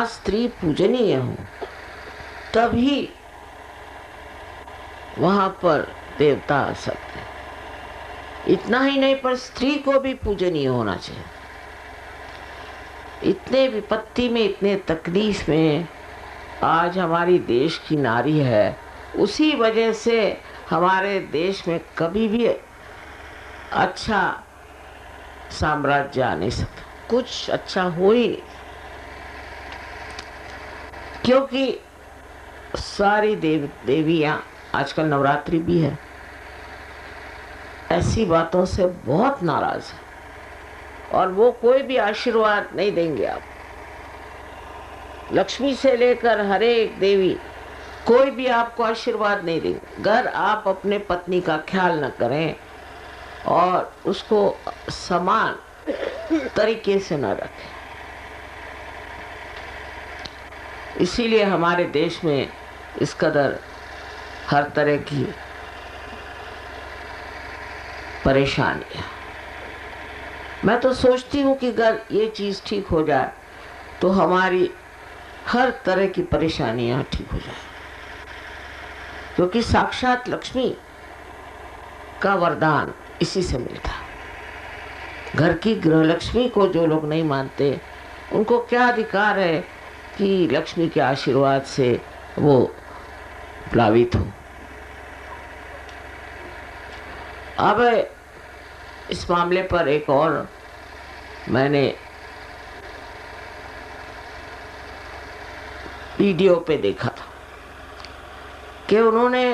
स्त्री पूजनीय हो तभी वहां पर देवता आ सकते हैं। इतना ही नहीं पर स्त्री को भी पूजनीय होना चाहिए। इतने विपत्ति में, इतने तकलीफ में आज हमारी देश की नारी है, उसी वजह से हमारे देश में कभी भी अच्छा साम्राज्य आ नहीं सकता, कुछ अच्छा हो ही नहीं, क्योंकि सारी देवियां, आजकल नवरात्रि भी है, ऐसी बातों से बहुत नाराज है और वो कोई भी आशीर्वाद नहीं देंगे। आप लक्ष्मी से लेकर हर एक देवी कोई भी आपको आशीर्वाद नहीं देंगे अगर आप अपने पत्नी का ख्याल न करें और उसको समान तरीके से न रखें। इसीलिए हमारे देश में इस कदर हर तरह की परेशानियां। मैं तो सोचती हूँ कि अगर ये चीज़ ठीक हो जाए तो हमारी हर तरह की परेशानियां ठीक हो जाए, क्योंकि साक्षात लक्ष्मी का वरदान इसी से मिलता है। घर की गृह लक्ष्मी को जो लोग नहीं मानते, उनको क्या अधिकार है कि लक्ष्मी के आशीर्वाद से वो प्लावित हो। अब इस मामले पर एक और मैंने वीडियो पे देखा था कि उन्होंने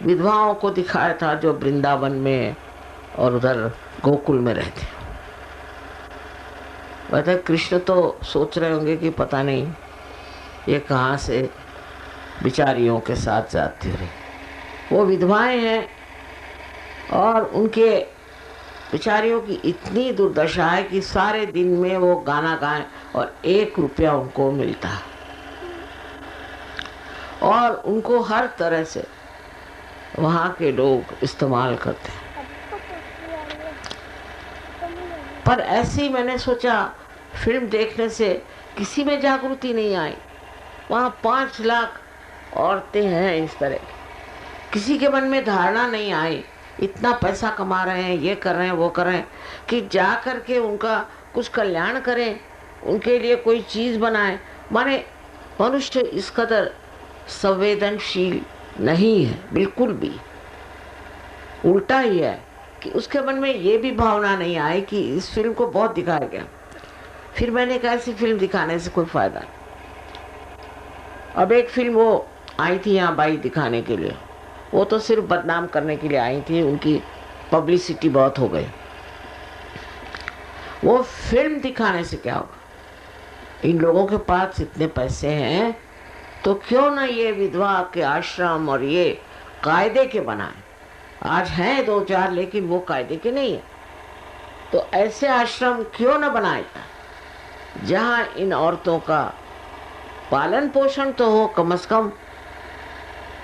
विधवाओं को दिखाया था जो वृंदावन में और उधर गोकुल में रहते। वैसे कृष्ण तो सोच रहे होंगे कि पता नहीं ये कहाँ से बिचारियों के साथ जाती रही। वो विधवाएं हैं और उनके बिचारियों की इतनी दुर्दशा है कि सारे दिन में वो गाना गाएं और 1 रुपया उनको मिलता है और उनको हर तरह से वहाँ के लोग इस्तेमाल करते हैं। पर ऐसे ही मैंने सोचा, फिल्म देखने से किसी में जागृति नहीं आई। वहाँ 5 लाख औरतें हैं इस तरह की, किसी के मन में धारणा नहीं आई, इतना पैसा कमा रहे हैं, ये कर रहे हैं, वो कर रहे हैं, कि जा कर के उनका कुछ कल्याण करें, उनके लिए कोई चीज़ बनाएं। माने मनुष्य इस कदर संवेदनशील नहीं है, बिल्कुल भी उल्टा ही है कि उसके मन में ये भी भावना नहीं आई कि इस फिल्म को बहुत दिखाया गया। फिर मैंने कहा ऐसी फिल्म दिखाने से कोई फायदा नहीं। अब एक फिल्म वो आई थी यहाँ बाई दिखाने के लिए, वो तो सिर्फ बदनाम करने के लिए आई थी, उनकी पब्लिसिटी बहुत हो गई। वो फिल्म दिखाने से क्या होगा? इन लोगों के पास इतने पैसे हैं तो क्यों ना ये विधवा के आश्रम और ये कायदे के बनाए। आज हैं 2-4 लेकिन वो कायदे के नहीं है, तो ऐसे आश्रम क्यों ना बनाए जाए जहाँ इन औरतों का पालन पोषण तो हो कम से कम।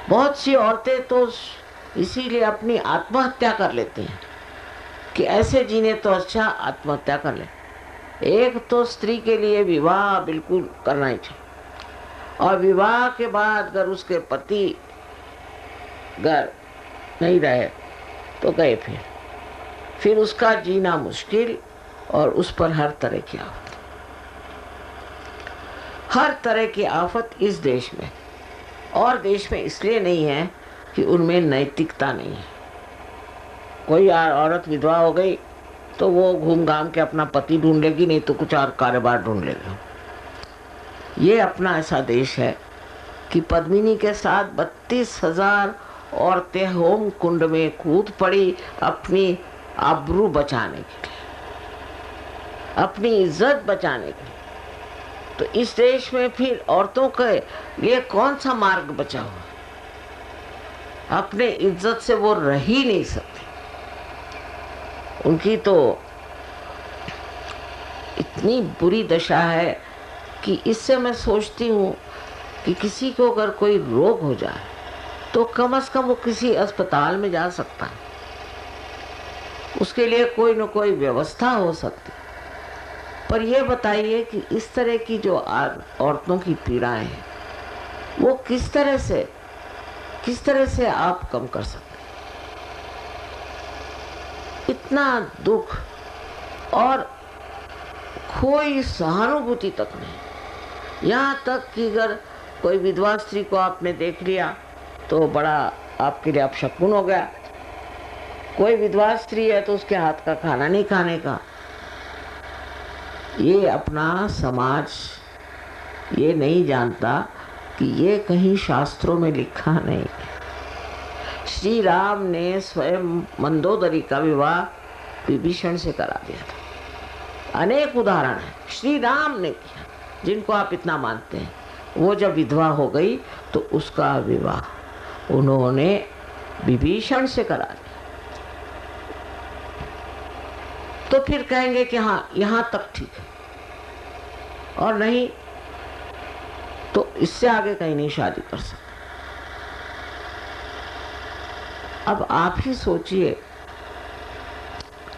बहुत सी औरतें तो इसीलिए अपनी आत्महत्या कर लेती हैं कि ऐसे जीने तो अच्छा आत्महत्या कर ले। एक तो स्त्री के लिए विवाह बिल्कुल करना ही चाहिए, और विवाह के बाद अगर उसके पति घर नहीं रहे तो गए, फिर उसका जीना मुश्किल और उस पर हर तरह की आफत, हर तरह की आफत इस देश में। और देश में इसलिए नहीं है कि उनमें नैतिकता नहीं है। कोई औरत विधवा हो गई तो वो घूम घाम के अपना पति ढूंढ लेगी, नहीं तो कुछ और कारोबार ढूंढ लेगी। ये अपना ऐसा देश है कि पद्मिनी के साथ 32,000 औरतें होम कुंड में कूद पड़ी अपनी आबरू बचाने के लिए, अपनी इज्जत बचाने के लिए। तो इस देश में फिर औरतों के लिए कौन सा मार्ग बचा हुआ? अपने इज्जत से वो रह ही नहीं सकती। उनकी तो इतनी बुरी दशा है कि इससे मैं सोचती हूँ कि किसी को अगर कोई रोग हो जाए तो कम से कम वो किसी अस्पताल में जा सकता है, उसके लिए कोई न कोई व्यवस्था हो सकती। पर ये बताइए कि इस तरह की जो औरतों की पीड़ाएं हैं वो किस तरह से आप कम कर सकते हैं? इतना दुख और कोई सहानुभूति तक नहीं। यहाँ तक कि अगर कोई विधवा स्त्री को आपने देख लिया तो बड़ा आपके लिए अपशकुन हो गया। कोई विधवा स्त्री है तो उसके हाथ का खाना नहीं खाने का। ये अपना समाज ये नहीं जानता कि ये कहीं शास्त्रों में लिखा नहीं। श्री राम ने स्वयं मंदोदरी का विवाह विभीषण से करा दिया था। अनेक उदाहरण है श्री राम ने किया जिनको आप इतना मानते हैं। वो जब विधवा हो गई तो उसका विवाह उन्होंने विभीषण से करा दिया। तो फिर कहेंगे कि हाँ यहाँ तक ठीक है और नहीं तो इससे आगे कहीं नहीं शादी कर सकते। अब आप ही सोचिए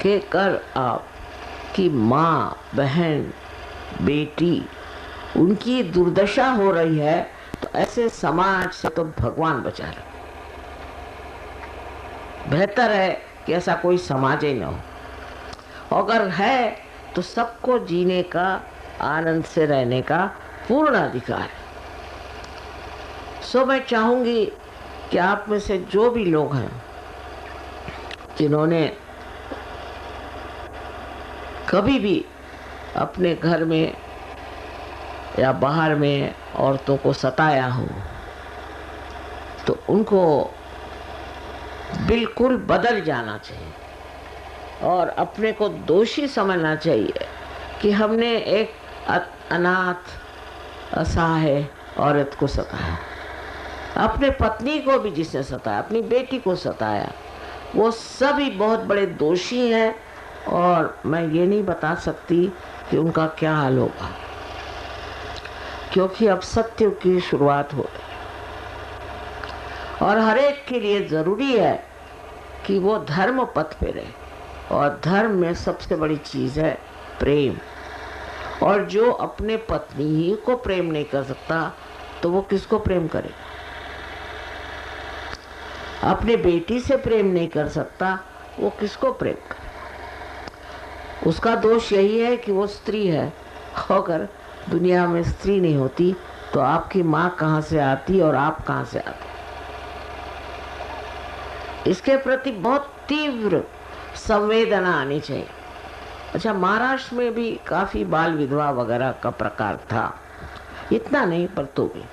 कि कर आप की माँ, बहन, बेटी उनकी दुर्दशा हो रही है तो ऐसे समाज से तो भगवान बचा ले। बेहतर है कि ऐसा कोई समाज ही न हो। अगर है तो सबको जीने का, आनंद से रहने का पूर्ण अधिकार है। सो मैं चाहूंगी कि आप में से जो भी लोग हैं जिन्होंने कभी भी अपने घर में या बाहर में औरतों को सताया हो तो उनको बिल्कुल बदल जाना चाहिए और अपने को दोषी समझना चाहिए कि हमने एक अनाथ असहाय औरत को सताया, अपने पत्नी को भी जिसने सताया, अपनी बेटी को सताया, वो सभी बहुत बड़े दोषी हैं और मैं ये नहीं बता सकती कि उनका क्या हाल होगा, क्योंकि अब सत्य की शुरुआत हो रही और हर एक के लिए जरूरी है कि वो धर्म पथ पे रहे। और धर्म में सबसे बड़ी चीज है प्रेम। और जो अपने पत्नी ही को प्रेम नहीं कर सकता तो वो किसको प्रेम करेगा? अपने बेटी से प्रेम नहीं कर सकता वो किसको प्रेम करे? उसका दोष यही है कि वो स्त्री है। अगर दुनिया में स्त्री नहीं होती तो आपकी माँ कहाँ से आती और आप कहाँ से आते? इसके प्रति बहुत तीव्र संवेदना आनी चाहिए। अच्छा, महाराष्ट्र में भी काफी बाल विधवा वगैरह का प्रकार था, इतना नहीं पर तो भी।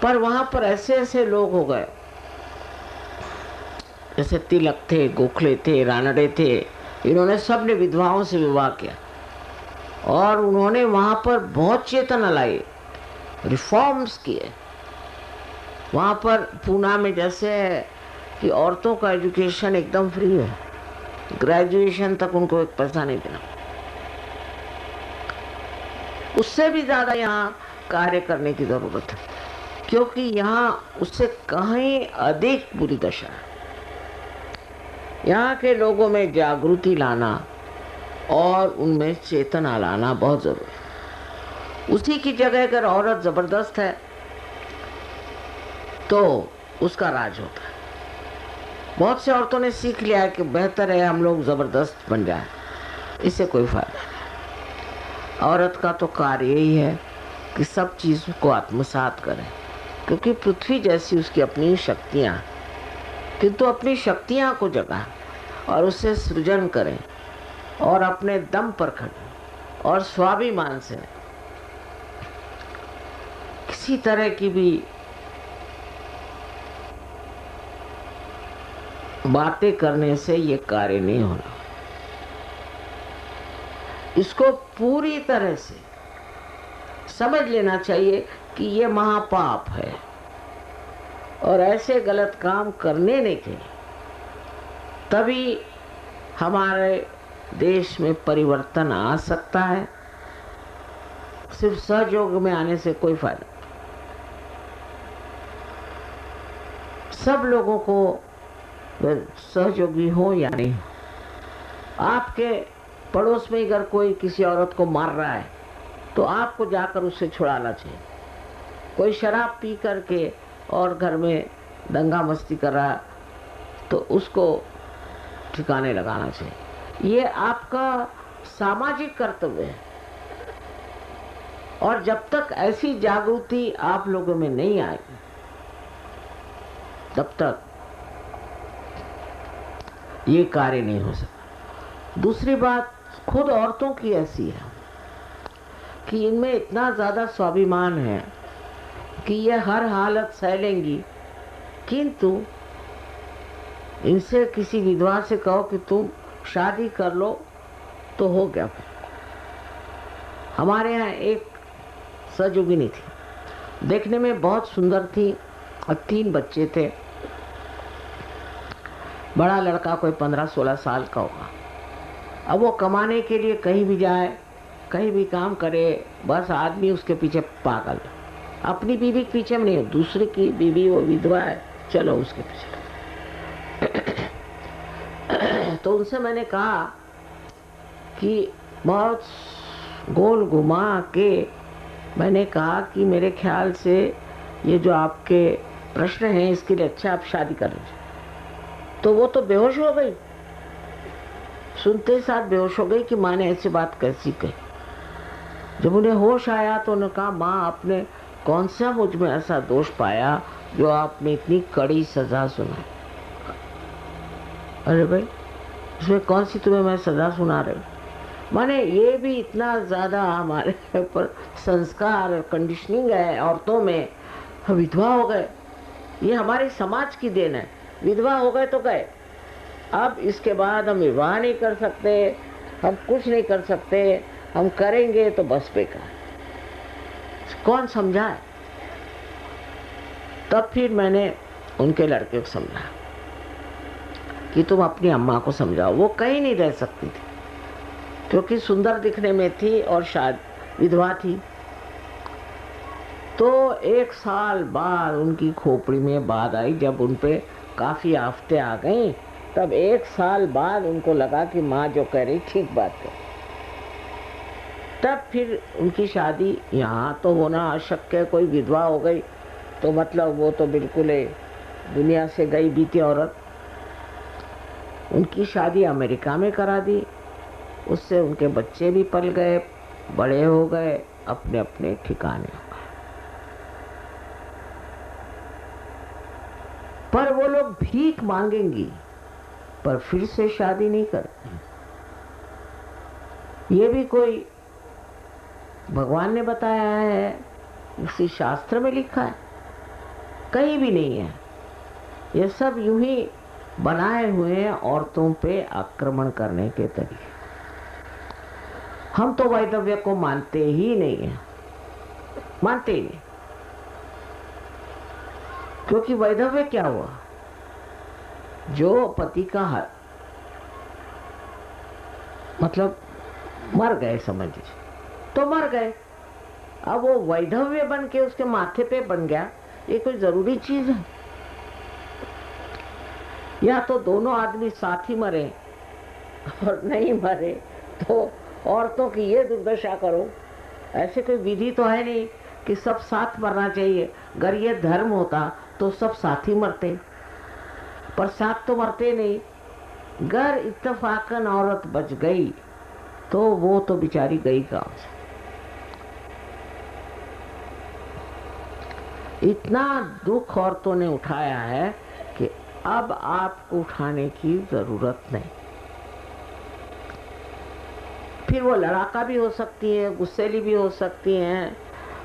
पर वहां पर ऐसे ऐसे लोग हो गए, जैसे तिलक थे, गोखले थे, रानडे थे, इन्होंने सब ने विधवाओं से विवाह किया और उन्होंने वहां पर बहुत चेतना लाई, रिफॉर्म्स किए। वहां पर पूना में जैसे है कि औरतों का एजुकेशन एकदम फ्री है, ग्रेजुएशन तक उनको एक पैसा नहीं देना। उससे भी ज्यादा यहाँ कार्य करने की जरूरत है, क्योंकि यहाँ उससे कहीं अधिक बुरी दशा है। यहाँ के लोगों में जागृति लाना और उनमें चेतना लाना बहुत जरूरी है। उसी की जगह अगर औरत जबरदस्त है तो उसका राज होता है। बहुत से औरतों ने सीख लिया है कि बेहतर है हम लोग जबरदस्त बन जाए, इससे कोई फायदा नहीं। औरत का तो कार्य यही है कि सब चीज को आत्मसात करे, क्योंकि पृथ्वी जैसी उसकी अपनी शक्तियां, किंतु अपनी शक्तियां को जगा और उससे सृजन करें और अपने दम पर खड़े और स्वाभिमान से, किसी तरह की भी बातें करने से ये कार्य नहीं होना। इसको पूरी तरह से समझ लेना चाहिए कि ये महापाप है और ऐसे गलत काम करने नहीं चाहिए। तभी हमारे देश में परिवर्तन आ सकता है। सिर्फ सहयोग में आने से कोई फायदा नहीं। सब लोगों को सहयोगी हो या नहीं, आपके पड़ोस में अगर कोई किसी औरत को मार रहा है तो आपको जाकर उससे छुड़ाना चाहिए। कोई शराब पी करके और घर में दंगा मस्ती कर रहा है तो उसको ठिकाने लगाना चाहिए। ये आपका सामाजिक कर्तव्य है। और जब तक ऐसी जागृति आप लोगों में नहीं आएगी तब तक ये कार्य नहीं हो सकता। दूसरी बात, खुद औरतों की ऐसी है कि इनमें इतना ज़्यादा स्वाभिमान है कि ये हर हालत सह लेंगी, किंतु इनसे किसी विधवा से कहो कि तुम शादी कर लो तो हो गया। हमारे यहाँ एक सजोगिनी थी, देखने में बहुत सुंदर थी और 3 बच्चे थे। बड़ा लड़का कोई 15-16 साल का होगा। अब वो कमाने के लिए कहीं भी जाए, कहीं भी काम करे, बस आदमी उसके पीछे पागल। अपनी बीवी के पीछे में नहीं, दूसरे की बीवी, वो विधवा है, चलो उसके पीछे। तो उनसे मैंने कहा कि बहुत गोल घुमा के मैंने कहा कि मेरे ख्याल से ये जो आपके प्रश्न हैं इसके लिए अच्छा आप शादी कर लीजिए। तो वो तो बेहोश हो गई, सुनते साथ बेहोश हो गई कि माँ ने ऐसी बात कैसी कही। जब उन्हें होश आया तो उन्होंने कहा, माँ आपने कौन सा मुझ में ऐसा दोष पाया जो आपने इतनी कड़ी सजा सुनाई? अरे भाई, इसमें कौन सी तुम्हें मैं सजा सुना रही? माने ये भी इतना ज़्यादा हमारे ऊपर संस्कार और कंडीशनिंग है औरतों में। विधवा हो गए, ये हमारे समाज की देन है। विधवा हो गए तो गए, अब इसके बाद हम विवाह नहीं कर सकते, हम कुछ नहीं कर सकते, हम करेंगे तो बस बेकार। कौन समझाए? तब फिर मैंने उनके लड़के को समझाया कि तुम अपनी अम्मा को समझाओ। वो कहीं नहीं रह सकती थी क्योंकि सुंदर दिखने में थी और शायद विधवा थी। तो 1 साल बाद उनकी खोपड़ी में बात आई, जब उन पे काफ़ी आफतें आ गईं, तब 1 साल बाद उनको लगा कि माँ जो कह रही ठीक बात है। तब फिर उनकी शादी यहाँ तो होना अशक्य। कोई विधवा हो गई तो मतलब वो तो बिल्कुल दुनिया से गई बीती औरत। उनकी शादी अमेरिका में करा दी, उससे उनके बच्चे भी पल गए, बड़े हो गए, अपने अपने ठिकाने हो गए। पर वो लोग भीख मांगेंगी पर फिर से शादी नहीं करते। ये भी कोई भगवान ने बताया है, किसी शास्त्र में लिखा है? कहीं भी नहीं है। ये सब यूं ही बनाए हुए हैं औरतों पे आक्रमण करने के तरीके। हम तो वैधव्य को मानते ही नहीं है, मानते ही नहीं। क्योंकि वैधव्य क्या हुआ? जो पति का हाथ मतलब मर गए, समझ लीजिए, तो मर गए। अब वो वैधव्य बन के उसके माथे पे बन गया, ये कोई जरूरी चीज है? या तो दोनों आदमी साथ ही मरे और नहीं मरे तो औरतों की ये दुर्दशा करो। ऐसे कोई विधि तो है नहीं कि सब साथ मरना चाहिए। अगर ये धर्म होता तो सब साथ ही मरते, पर साथ तो मरते नहीं। अगर इत्तेफाकन औरत बच गई तो वो तो बेचारी गई गाँव से। इतना दुख औरतों ने उठाया है कि अब आपको उठाने की जरूरत नहीं। फिर वो लड़ाका भी हो सकती है, गुस्सेली भी हो सकती हैं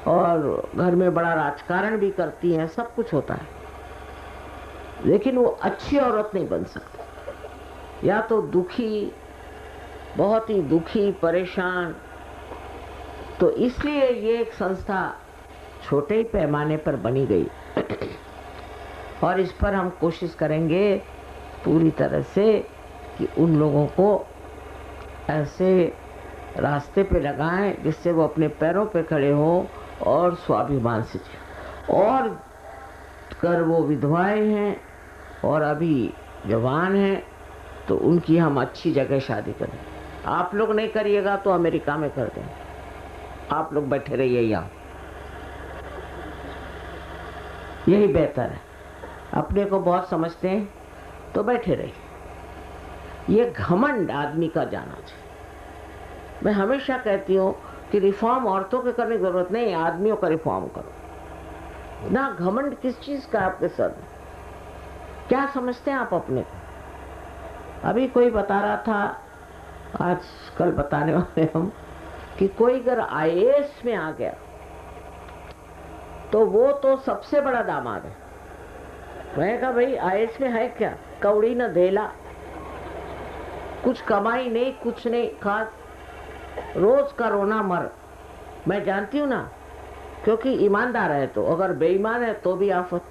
और घर में बड़ा राजकारण भी करती हैं, सब कुछ होता है, लेकिन वो अच्छी औरत नहीं बन सकती। या तो दुखी, बहुत ही दुखी, परेशान। तो इसलिए ये एक संस्था छोटे ही पैमाने पर बनी गई और इस पर हम कोशिश करेंगे पूरी तरह से कि उन लोगों को ऐसे रास्ते पे लगाएं जिससे वो अपने पैरों पे खड़े हों और स्वाभिमान से जिएं। और कर वो विधवाएं हैं और अभी जवान हैं तो उनकी हम अच्छी जगह शादी करें। आप लोग नहीं करिएगा तो अमेरिका में कर देंगे, आप लोग बैठे रहिए यहाँ, यही बेहतर है। अपने को बहुत समझते हैं तो बैठे रहिए। ये घमंड आदमी का जाना चाहिए। मैं हमेशा कहती हूँ कि रिफॉर्म औरतों के करने की जरूरत नहीं, आदमियों का रिफॉर्म करो। ना घमंड किस चीज का आपके सर में, क्या समझते हैं आप अपने को? अभी कोई बता रहा था, आज कल बताने वाले हम, कि कोई अगर आईएएस में आ गया तो वो तो सबसे बड़ा दामाद है। मैंने कहा भाई आईएएस में है क्या? कौड़ी न धेला, कुछ कमाई नहीं, कुछ नहीं खास, रोज का रोना मर। मैं जानती हूँ ना, क्योंकि ईमानदार है तो, अगर बेईमान है तो भी आफत,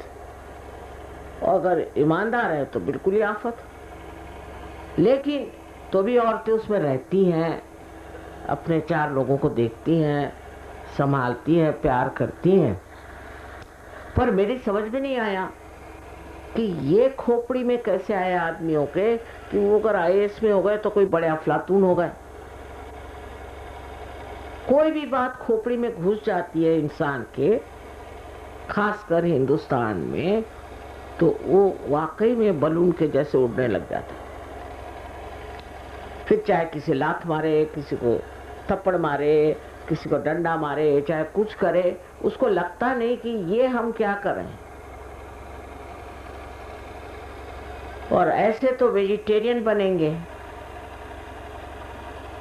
और अगर ईमानदार है तो बिल्कुल ही आफत। लेकिन तो भी औरतें उसमें रहती हैं, अपने 4 लोगों को देखती हैं, संभालती हैं, प्यार करती हैं। पर मेरी समझ में नहीं आया कि ये खोपड़ी में कैसे आया आदमियों के कि वो अगर आईएएस में हो गए तो कोई बड़े अफलातून हो गए। कोई भी बात खोपड़ी में घुस जाती है इंसान के, खासकर हिंदुस्तान में, तो वो वाकई में बलून के जैसे उड़ने लग जाता है। फिर चाहे किसी लात मारे, किसी को थप्पड़ मारे, किसी को डंडा मारे, चाहे कुछ करे, उसको लगता नहीं कि ये हम क्या कर रहे हैं। और ऐसे तो वेजिटेरियन बनेंगे।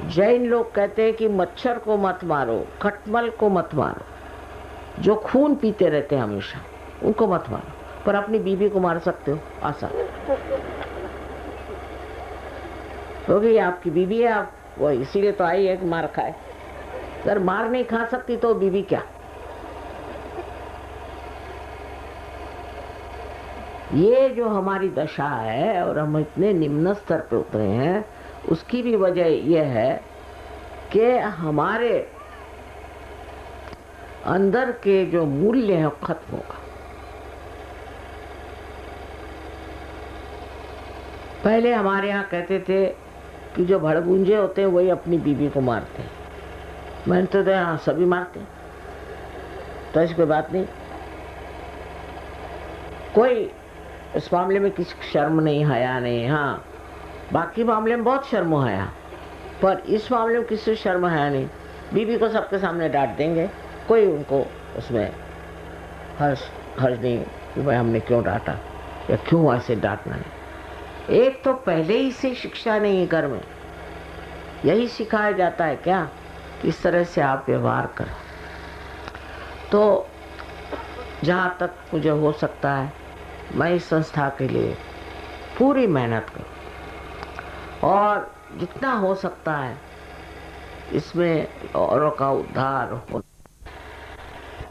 जैन लोग कहते हैं कि मच्छर को मत मारो, खटमल को मत मारो, जो खून पीते रहते हैं हमेशा उनको मत मारो, पर अपनी बीवी को मार सकते हो आसान, क्योंकि आपकी बीवी है, आप वो इसीलिए तो आई है कि मार खाए। अगर मार नहीं खा सकती तो बीवी क्या। ये जो हमारी दशा है और हम इतने निम्न स्तर पे उतरे हैं, उसकी भी वजह यह है कि हमारे अंदर के जो मूल्य है खत्म होगा। पहले हमारे यहाँ कहते थे कि जो भड़बूंजे होते हैं वही अपनी बीवी को मारते हैं। मैंने तो यहाँ सभी मारते हैं, तो ऐसी कोई बात नहीं, कोई इस मामले में किसी शर्म नहीं, हया नहीं। हाँ, बाकी मामले में बहुत शर्म हया, पर इस मामले में किसी शर्म हया नहीं। बीवी को सबके सामने डांट देंगे, कोई उनको उसमें हर्ष नहीं कि भाई हमने क्यों डांटा या क्यों ऐसे डांटना है। एक तो पहले ही से शिक्षा नहीं है, घर में यही सिखाया जाता है क्या, किस तरह से आप व्यवहार करें। तो जहाँ तक मुझे हो सकता है मैं इस संस्था के लिए पूरी मेहनत करूं और जितना हो सकता है इसमें औरों का उद्धार हो।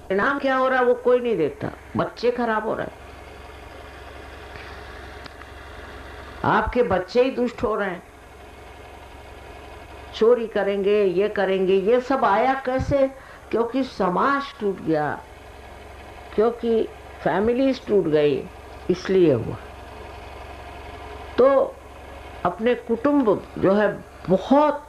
परिणाम क्या हो रहा है वो कोई नहीं देखता, बच्चे खराब हो रहे हैं, आपके बच्चे ही दुष्ट हो रहे हैं, चोरी करेंगे, ये करेंगे। ये सब आया कैसे? क्योंकि समाज टूट गया, क्योंकि फैमिलीज टूट गई, इसलिए हुआ। तो अपने कुटुंब जो है बहुत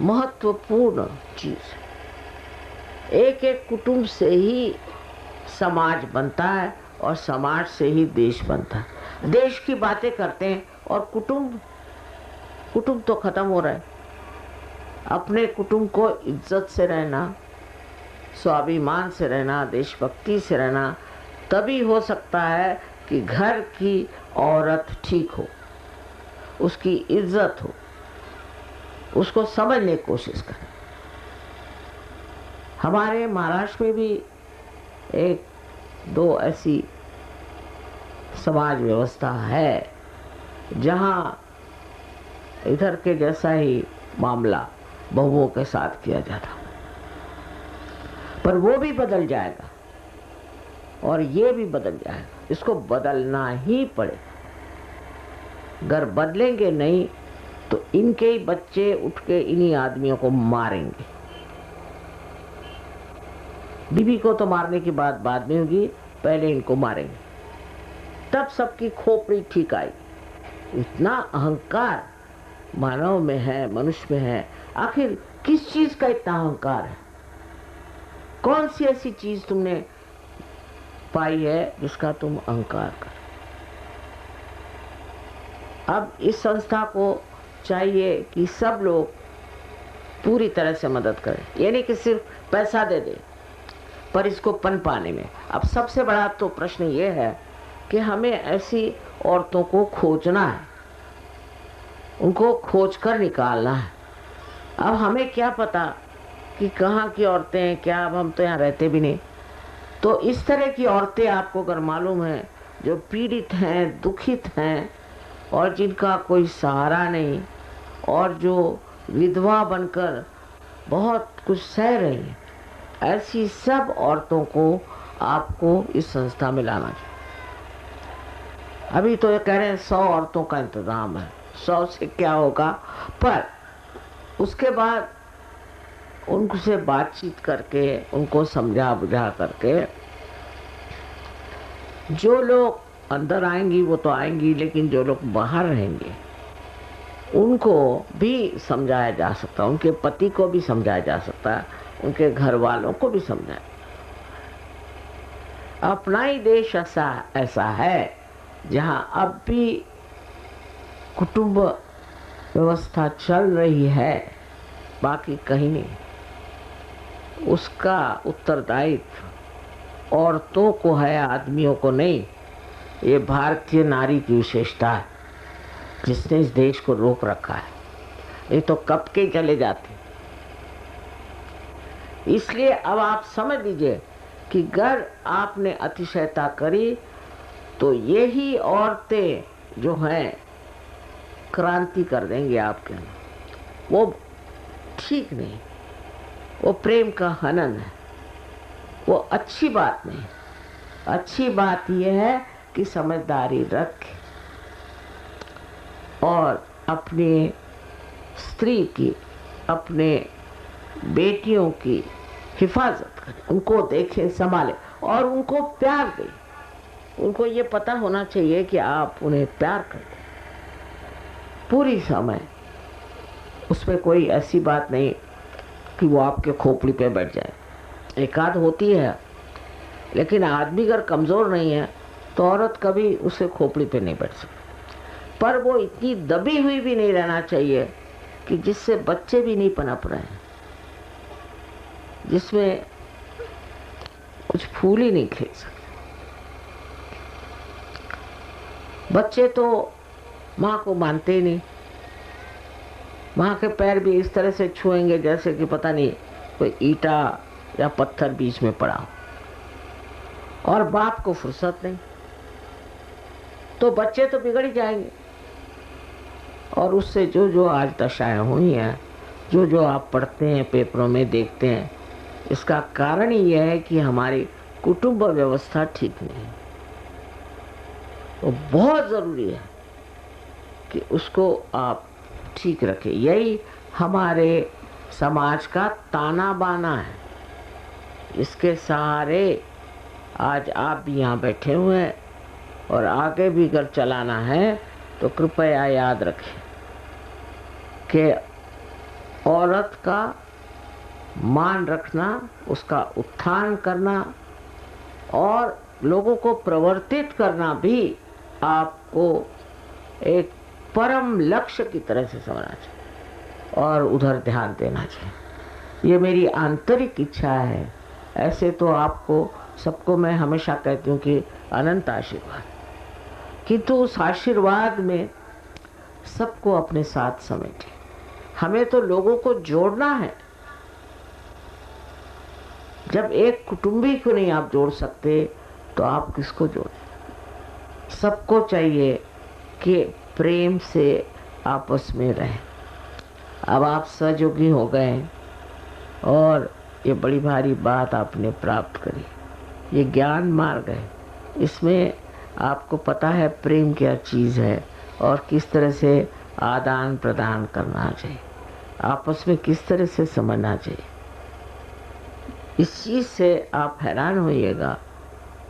महत्वपूर्ण चीज है। एक एक कुटुंब से ही समाज बनता है और समाज से ही देश बनता है। देश की बातें करते हैं और कुटुंब तो खत्म हो रहा है। अपने कुटुंब को इज्जत से रहना, स्वाभिमान से रहना, देशभक्ति से रहना, तभी हो सकता है कि घर की औरत ठीक हो, उसकी इज्जत हो, उसको समझने की कोशिश करें। हमारे महाराष्ट्र में भी 1-2 ऐसी समाज व्यवस्था है जहाँ इधर के जैसा ही मामला बहुओं के साथ किया जाता, पर वो भी बदल जाएगा और ये भी बदल जाएगा। इसको बदलना ही पड़ेगा। अगर बदलेंगे नहीं तो इनके ही बच्चे उठ के इन्हीं आदमियों को मारेंगे। बीवी को तो मारने की बात बाद में होगी, पहले इनको मारेंगे, तब सबकी खोपड़ी ठीक आई। इतना अहंकार मानव में है, मनुष्य में है। आखिर किस चीज का इतना अहंकार है? कौन सी ऐसी चीज तुमने पाई है जिसका तुम अहंकार कर? अब इस संस्था को चाहिए कि सब लोग पूरी तरह से मदद करें, ये नहीं कि सिर्फ पैसा दे दे, पर इसको पन पाने में। अब सबसे बड़ा तो प्रश्न ये है कि हमें ऐसी औरतों को खोजना है, उनको खोज कर निकालना है। अब हमें क्या पता कि कहाँ की औरतें हैं क्या, अब हम तो यहाँ रहते भी नहीं। तो इस तरह की औरतें आपको अगर मालूम है जो पीड़ित हैं, दुखित हैं और जिनका कोई सहारा नहीं, और जो विधवा बनकर बहुत कुछ सह रही हैं, ऐसी सब औरतों को आपको इस संस्था में लाना चाहिए। अभी तो ये कह रहे हैं 100 औरतों का इंतजाम है, 100 से क्या होगा, पर उसके बाद उनसे बातचीत करके, उनको समझा बुझा करके, जो लोग अंदर आएंगी वो तो आएंगी, लेकिन जो लोग बाहर रहेंगे उनको भी समझाया जा सकता, उनके पति को भी समझाया जा सकता, उनके घर वालों को भी समझाया। अपना ही देश ऐसा है जहां अब भी कुटुंब व्यवस्था चल रही है, बाकी कहीं नहीं। उसका उत्तरदायित्व औरतों को है, आदमियों को नहीं। ये भारतीय नारी की विशेषता है जिसने इस देश को रोक रखा है, ये तो कब के चले जाते। इसलिए अब आप समझ लीजिए कि अगर आपने अतिशयता करी तो यही औरतें जो हैं क्रांति कर देंगे आपके अंदर। वो ठीक नहीं, वो प्रेम का हनन है, वो अच्छी बात नहीं। अच्छी बात यह है कि समझदारी रखें और अपने स्त्री की, अपने बेटियों की हिफाजत करें, उनको देखें, संभालें और उनको प्यार दें। उनको ये पता होना चाहिए कि आप उन्हें प्यार करते पूरी समय। उसमें कोई ऐसी बात नहीं कि वो आपके खोपड़ी पे बैठ जाए। एकाध होती है, लेकिन आदमी अगर कमज़ोर नहीं है तो औरत कभी उसे खोपड़ी पे नहीं बैठ सकती। पर वो इतनी दबी हुई भी नहीं रहना चाहिए कि जिससे बच्चे भी नहीं पनप रहे हैं, जिसमें कुछ फूल ही नहीं खिल सकते। बच्चे तो माँ को मानते ही नहीं, माँ के पैर भी इस तरह से छुएंगे जैसे कि पता नहीं कोई ईंटा या पत्थर बीच में पड़ा हो, और बाप को फुर्सत नहीं। तो बच्चे तो बिगड़ ही जाएंगे। और उससे जो जो आज दशाएं हुई हैं, जो जो आप पढ़ते हैं, पेपरों में देखते हैं, इसका कारण ही यह है कि हमारी कुटुंब व्यवस्था ठीक नहीं है। तो बहुत ज़रूरी है कि उसको आप ठीक रखें। यही हमारे समाज का ताना बाना है। इसके सहारे आज आप भी यहाँ बैठे हुए हैं, और आगे भी अगर चलाना है तो कृपया याद रखें कि औरत का मान रखना, उसका उत्थान करना और लोगों को प्रवर्तित करना भी आपको एक परम लक्ष्य की तरह से समझना चाहिए और उधर ध्यान देना चाहिए। ये मेरी आंतरिक इच्छा है। ऐसे तो आपको सबको मैं हमेशा कहती हूँ कि अनंत आशीर्वाद, किंतु उस आशीर्वाद में सबको अपने साथ समेटे। हमें तो लोगों को जोड़ना है। जब एक कुटुंबी को नहीं आप जोड़ सकते तो आप किसको जोड़ें? सबको चाहिए कि प्रेम से आपस में रहें। अब आप सहयोगी हो गए और ये बड़ी भारी बात आपने प्राप्त करी, ये ज्ञान मार्ग है। इसमें आपको पता है प्रेम क्या चीज़ है और किस तरह से आदान प्रदान करना चाहिए, आपस में किस तरह से समझना चाहिए। इस चीज़ से आप हैरान होइएगा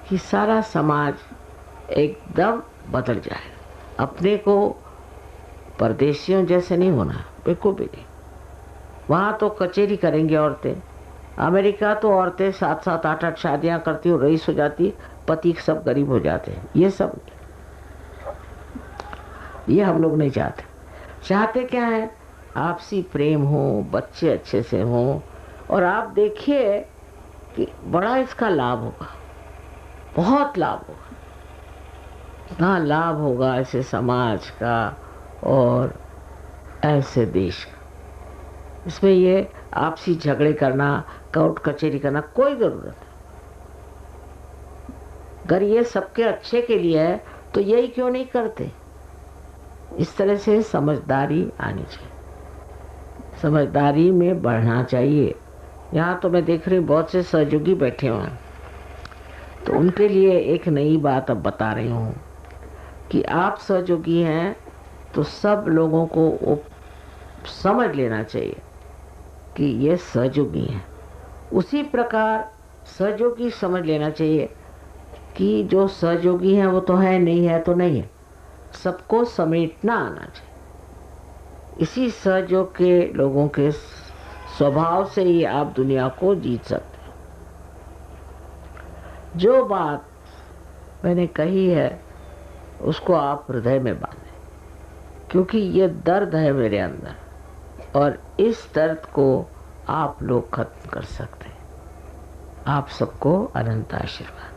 कि सारा समाज एकदम बदल जाएगा। अपने को परदेशियों जैसे नहीं होना, बिल्कुल भी नहीं। वहाँ तो कचेरी करेंगी औरतें। अमेरिका तो औरतें 7-7 8-8 शादियाँ करती हो, रईस हो जाती, पति सब गरीब हो जाते हैं। ये हम लोग नहीं चाहते। चाहते क्या है? आपसी प्रेम हो, बच्चे अच्छे से हों, और आप देखिए कि बड़ा इसका लाभ होगा, बहुत लाभ होगा। इतना लाभ होगा ऐसे समाज का और ऐसे देश का। इसमें ये आपसी झगड़े करना, कोर्ट कचहरी करना कोई जरूरत नहीं। अगर ये सबके अच्छे के लिए है तो यही क्यों नहीं करते? इस तरह से समझदारी आनी चाहिए, समझदारी में बढ़ना चाहिए। यहाँ तो मैं देख रही हूँ बहुत से सहयोगी बैठे हुए हैं, तो उनके लिए एक नई बात अब बता रही हूँ कि आप सहयोगी हैं तो सब लोगों को समझ लेना चाहिए कि ये सहयोगी हैं। उसी प्रकार सहयोगी समझ लेना चाहिए कि जो सहयोगी हैं वो तो है, नहीं है तो नहीं है, सबको समेटना आना चाहिए। इसी सहयोग के लोगों के स्वभाव से ही आप दुनिया को जीत सकते हैं। जो बात मैंने कही है उसको आप हृदय में बांधें, क्योंकि ये दर्द है मेरे अंदर और इस दर्द को आप लोग खत्म कर सकते हैं। आप सबको अनंत आशीर्वाद।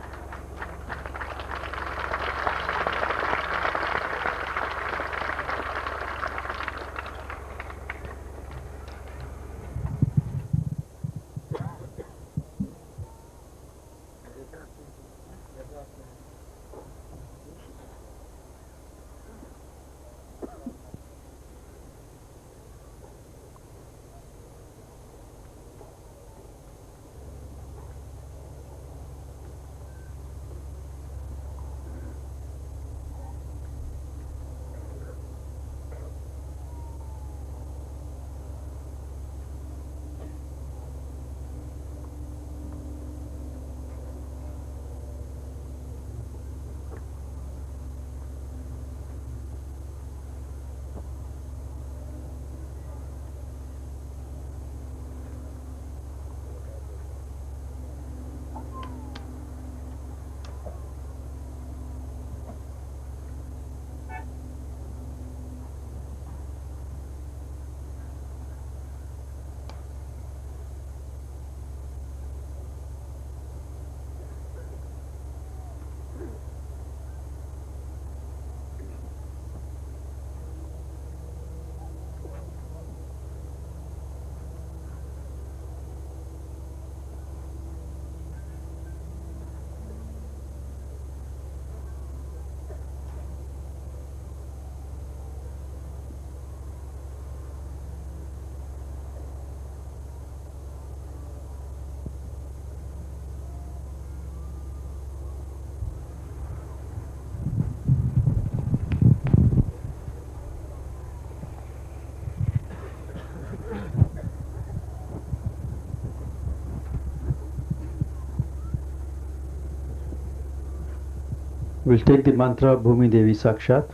We'll take the mantra Bhumi Devi Sakshat.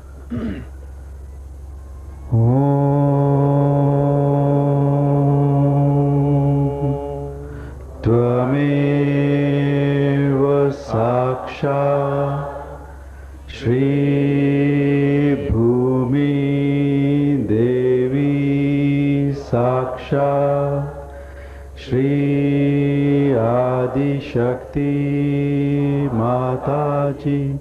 Tvameva Sakshat Shri Bhumi Devi Sakshat Shri Adi Shakti Mataji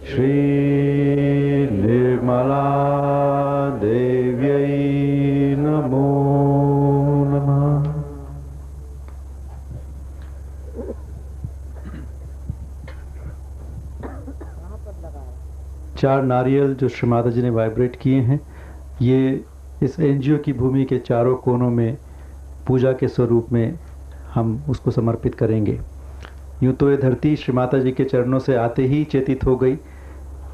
Shri Nirmala Devyai Namo Namah. चार नारियल जो श्री माता जी ने वाइब्रेट किए हैं, ये इस एनजीओ की भूमि के चारों कोनों में पूजा के स्वरूप में हम उसको समर्पित करेंगे। यूँ तो ये धरती श्री माता जी के चरणों से आते ही चेतित हो गई,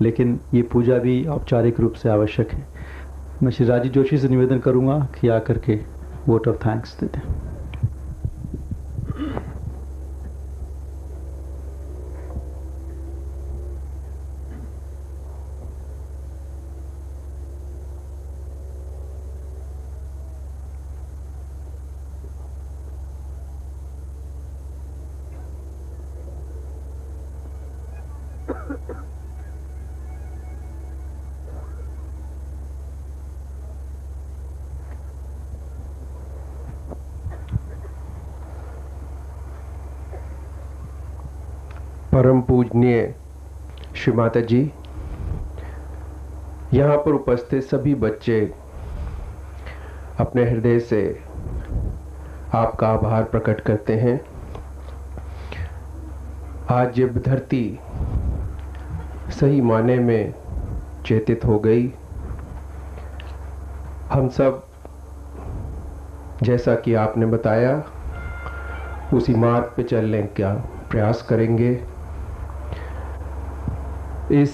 लेकिन ये पूजा भी औपचारिक रूप से आवश्यक है। मैं श्री राजीव जोशी से निवेदन करूंगा कि आकर के वोट ऑफ थैंक्स देते हैं। परम पूजनीय श्री माता जी, यहाँ पर उपस्थित सभी बच्चे अपने हृदय से आपका आभार प्रकट करते हैं। आज जब धरती सही माने में चेतित हो गई, हम सब जैसा कि आपने बताया उसी मार्ग पे चलने का प्रयास करेंगे। इस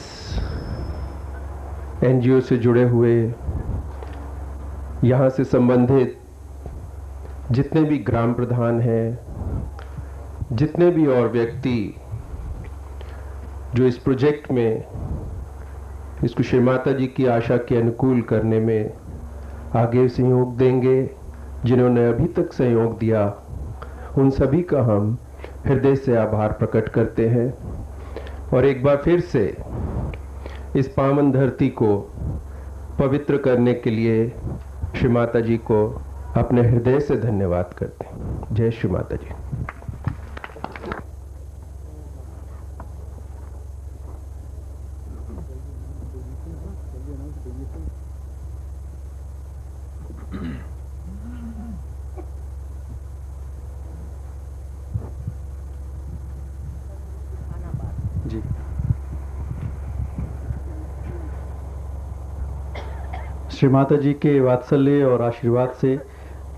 एनजीओ से जुड़े हुए, यहाँ से संबंधित जितने भी ग्राम प्रधान हैं, जितने भी और व्यक्ति जो इस प्रोजेक्ट में इसको श्री माता जी की आशा के अनुकूल करने में आगे सहयोग देंगे, जिन्होंने अभी तक सहयोग दिया, उन सभी का हम हृदय से आभार प्रकट करते हैं। और एक बार फिर से इस पावन धरती को पवित्र करने के लिए श्री माता जी को अपने हृदय से धन्यवाद करते हैं। जय श्री माता जी। जी, श्री माता जी के वात्सल्य और आशीर्वाद से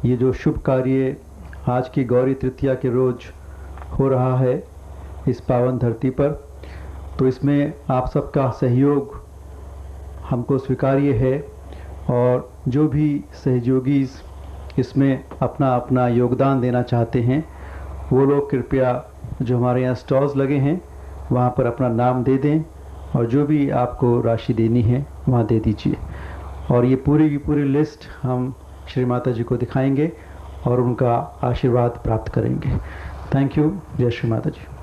ये जो शुभ कार्य आज की गौरी तृतीया के रोज हो रहा है इस पावन धरती पर, तो इसमें आप सबका सहयोग हमको स्वीकार्य है। और जो भी सहयोगी इसमें अपना अपना योगदान देना चाहते हैं, वो लोग कृपया जो हमारे यहाँ स्टॉल्स लगे हैं वहाँ पर अपना नाम दे दें, और जो भी आपको राशि देनी है वहाँ दे दीजिए। और ये पूरी की पूरी लिस्ट हम श्री माता जी को दिखाएंगे और उनका आशीर्वाद प्राप्त करेंगे। Thank you. जय श्री माता जी।